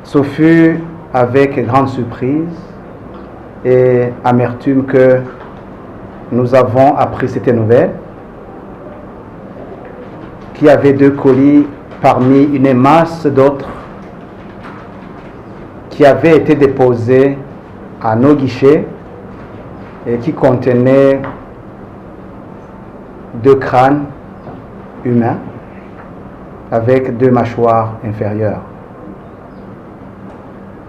Ce fut avec grande surprise et amertume que nous avons appris cette nouvelle, qu'il y avait 2 colis parmi une masse d'autres qui avaient été déposés à nos guichets et qui contenaient 2 crânes humains avec 2 mâchoires inférieures.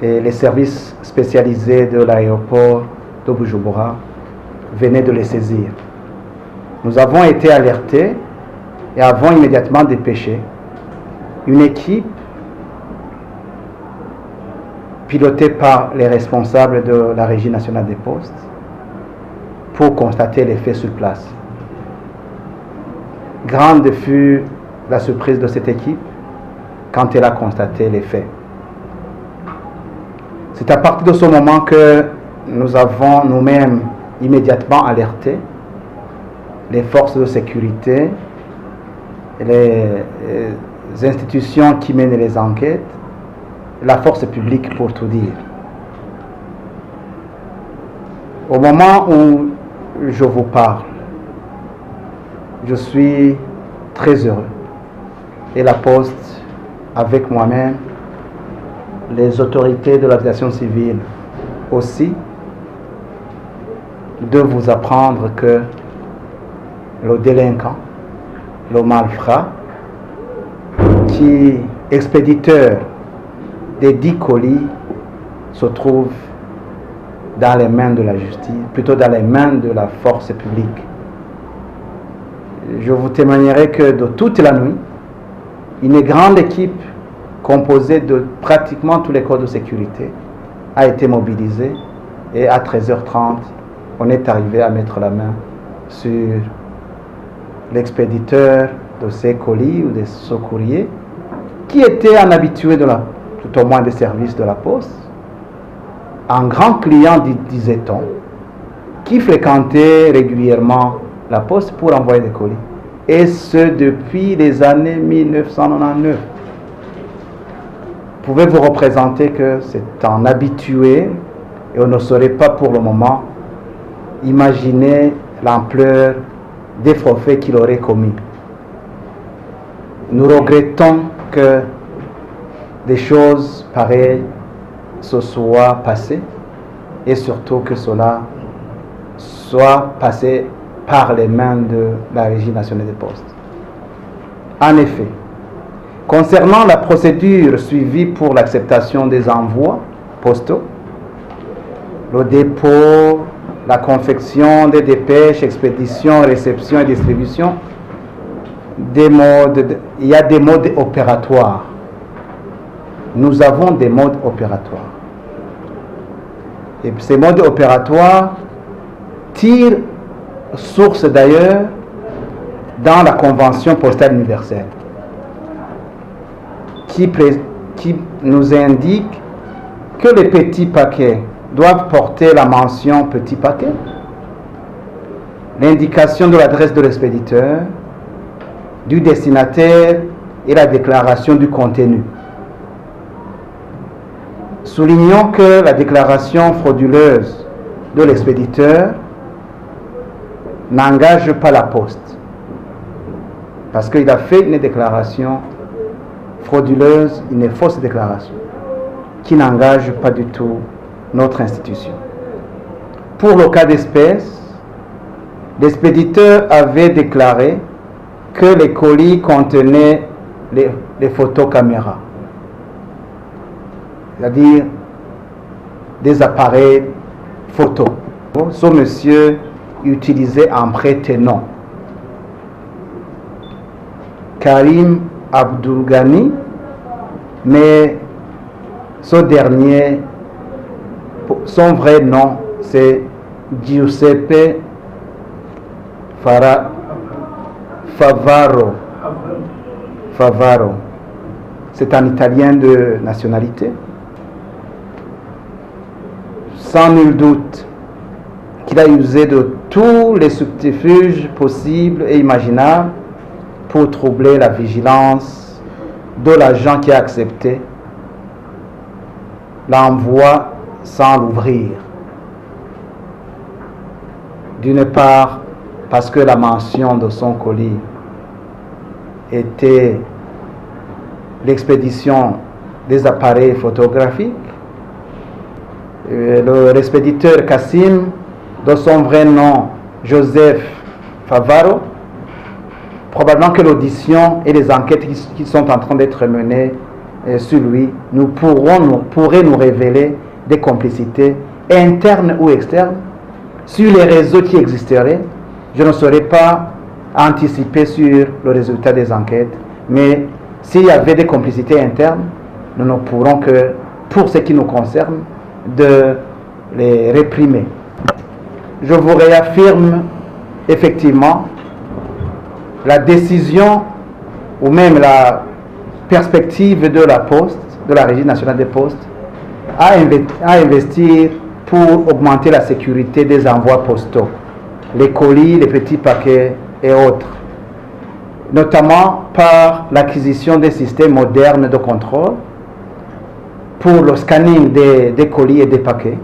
Et les services spécialisés de l'aéroport de Bujumbura venaient de les saisir. Nous avons été alertés et avons immédiatement dépêché une équipe pilotée par les responsables de la Régie nationale des postes pour constater les faits sur place. Grande fut la surprise de cette équipe quand elle a constaté les faits. C'est à partir de ce moment que nous avons nous-mêmes immédiatement alerté les forces de sécurité, les institutions qui mènent les enquêtes, la force publique pour tout dire. Au moment où je vous parle, je suis très heureux et la Poste, avec moi-même, les autorités de l'aviation civile aussi, de vous apprendre que le délinquant, le malfrat, qui expéditeur des 10 colis, se trouve dans les mains de la justice, plutôt dans les mains de la force publique. Je vous témoignerai que de toute la nuit, une grande équipe composée de pratiquement tous les corps de sécurité a été mobilisée et à 13h30, on est arrivé à mettre la main sur l'expéditeur de ces colis ou de ce courrier qui était un habitué tout au moins des services de la Poste, un grand client, disait-on, qui fréquentait régulièrement la Poste pour envoyer des colis. Et ce depuis les années 1999. Pouvez-vous représenter que c'est un habitué et on ne saurait pas pour le moment imaginer l'ampleur des forfaits qu'il aurait commis. Nous regrettons que des choses pareilles se soient passées et surtout que cela soit passé par les mains de la Régie nationale des postes. En effet, concernant la procédure suivie pour l'acceptation des envois postaux, le dépôt, la confection des dépêches, expédition, réception et distribution, il y a des modes opératoires. Nous avons des modes opératoires. Et ces modes opératoires tirent source d'ailleurs dans la Convention postale universelle qui nous indique que les petits paquets doivent porter la mention petit paquet, l'indication de l'adresse de l'expéditeur, du destinataire et la déclaration du contenu. Soulignons que la déclaration frauduleuse de l'expéditeur n'engage pas la Poste, parce qu'il a fait une déclaration frauduleuse, une fausse déclaration, qui n'engage pas du tout notre institution. Pour le cas d'espèce, l'expéditeur avait déclaré que les colis contenaient les photos caméras, c'est-à-dire des appareils photo. Ce monsieur utilisait un prénom, Karim Abdulghani, mais ce dernier, son vrai nom, c'est Giuseppe Favaro. C'est un Italien de nationalité. Sans nul doute qu'il a usé de tous les subterfuges possibles et imaginables pour troubler la vigilance de l'agent qui a accepté l'envoi sans l'ouvrir. D'une part, parce que la mention de son colis était l'expédition des appareils photographiques. Le expéditeur Kassim, de son vrai nom Joseph Favaro, probablement que l'audition et les enquêtes qui sont en train d'être menées sur lui pourraient nous révéler des complicités internes ou externes sur les réseaux qui existeraient. Je ne saurais pas anticiper sur le résultat des enquêtes, mais s'il y avait des complicités internes, nous ne pourrons que, pour ce qui nous concerne, de les réprimer. Je vous réaffirme effectivement la décision ou même la perspective de la Poste, de la Régie nationale des postes, à investir pour augmenter la sécurité des envois postaux, les colis, les petits paquets et autres, notamment par l'acquisition des systèmes modernes de contrôle pour le scanning des colis et des paquets,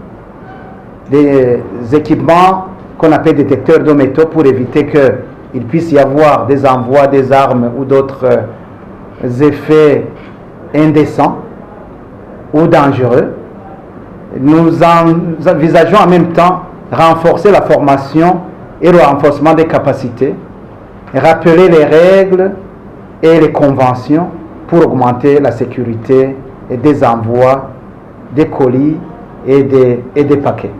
des équipements qu'on appelle détecteurs de métaux pour éviter qu'il puisse y avoir des envois des armes ou d'autres effets indécents ou dangereux. Nous envisageons en même temps renforcer la formation et le renforcement des capacités, rappeler les règles et les conventions pour augmenter la sécurité des envois des colis et des paquets.